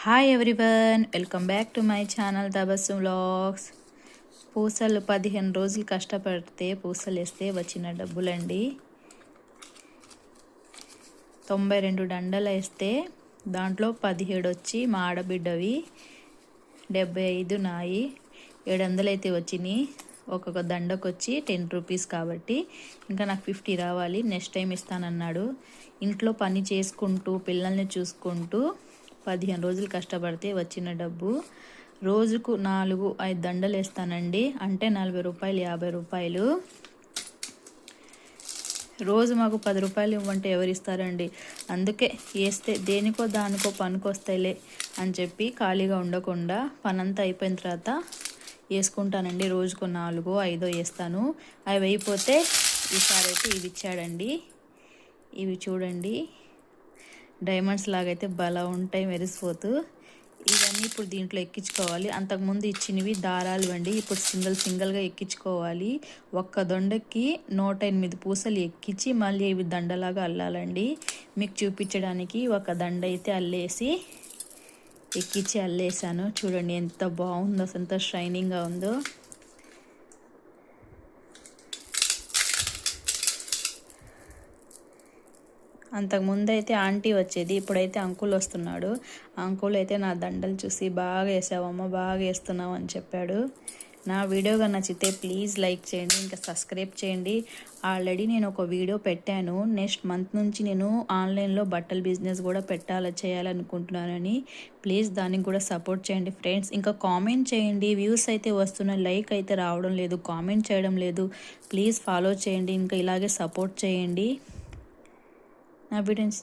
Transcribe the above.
Hi everyone, welcome back to my channel Tabassum vlogs. పూసలు 15 రోజులు కష్టపడితే పూసలు వేస్తే వచ్చిన డబ్బులండి. 92 దండలు వేస్తే దాంట్లో 17 వచ్చి మా ఆడబిడ్డవి, 75 నాయి, 700 అయితే వచ్చినాయి. ఒక్కొక్క దండకు వచ్చి 10 రూపీస్ కాబట్టి ఇంకా నాకు 50 రావాలి. నెక్స్ట్ టైం ఇస్తానన్నాడు. ఇంట్లో పని చేసుకుంటూ పిల్లల్ని చూసుకుంటూ 15 రోజులు కష్టపడితే వచ్చిన డబ్బు. రోజుకు 4-5 దండలు వేస్తానండి, అంటే 40 రూపాయలు, 50 రూపాయలు. రోజు మాకు 10 రూపాయలు ఇవ్వంటే ఎవరు ఇస్తారండి? అందుకే వేస్తే దేనికో దానికో పనికొస్తాయిలే అని చెప్పి ఖాళీగా ఉండకుండా పనంతా అయిపోయిన తర్వాత వేసుకుంటానండి. రోజుకు 4-5 వేస్తాను. అవి అయిపోతే ఈసారి అయితే ఇవి ఇచ్చాడండి. ఇవి చూడండి, డైమండ్స్ లాగైతే బలా ఉంటాయి మెరిసిపోతూ. ఇవన్నీ ఇప్పుడు దీంట్లో ఎక్కించుకోవాలి. అంతకుముందు ఇచ్చినవి దారాలు అండి, ఇప్పుడు సింగిల్గా ఎక్కించుకోవాలి. ఒక్క దొండకి 108 పూసలు ఎక్కించి మళ్ళీ ఇవి దండలాగా అల్లాలండి. మీకు చూపించడానికి ఒక దండ అయితే అల్లేసి ఎక్కించి అల్లేసాను. చూడండి ఎంత బాగుందో, అసలు ఎంత షైనింగ్గా ఉందో. అంతకుముందు అయితే ఆంటీ వచ్చేది, ఇప్పుడైతే అంకుల్ వస్తున్నాడు. అంకుల్ అయితే నా దండలు చూసి బాగా వేసావమ్మ, బాగా వేస్తున్నావు అని చెప్పాడు. నా వీడియోగా నచ్చితే ప్లీజ్ లైక్ చేయండి, ఇంకా సబ్స్క్రైబ్ చేయండి. ఆల్రెడీ నేను ఒక వీడియో పెట్టాను, నెక్స్ట్ మంత్ నుంచి నేను ఆన్లైన్లో బట్టల బిజినెస్ కూడా చేయాలనుకుంటున్నానని. ప్లీజ్ దానికి కూడా సపోర్ట్ చేయండి ఫ్రెండ్స్. ఇంకా కామెంట్ చేయండి. వ్యూస్ అయితే వస్తున్నాయి, లైక్ అయితే రావడం లేదు, కామెంట్ చేయడం లేదు. ప్లీజ్ ఫాలో చేయండి, ఇంకా ఇలాగే సపోర్ట్ చేయండి. నా వీడియోస్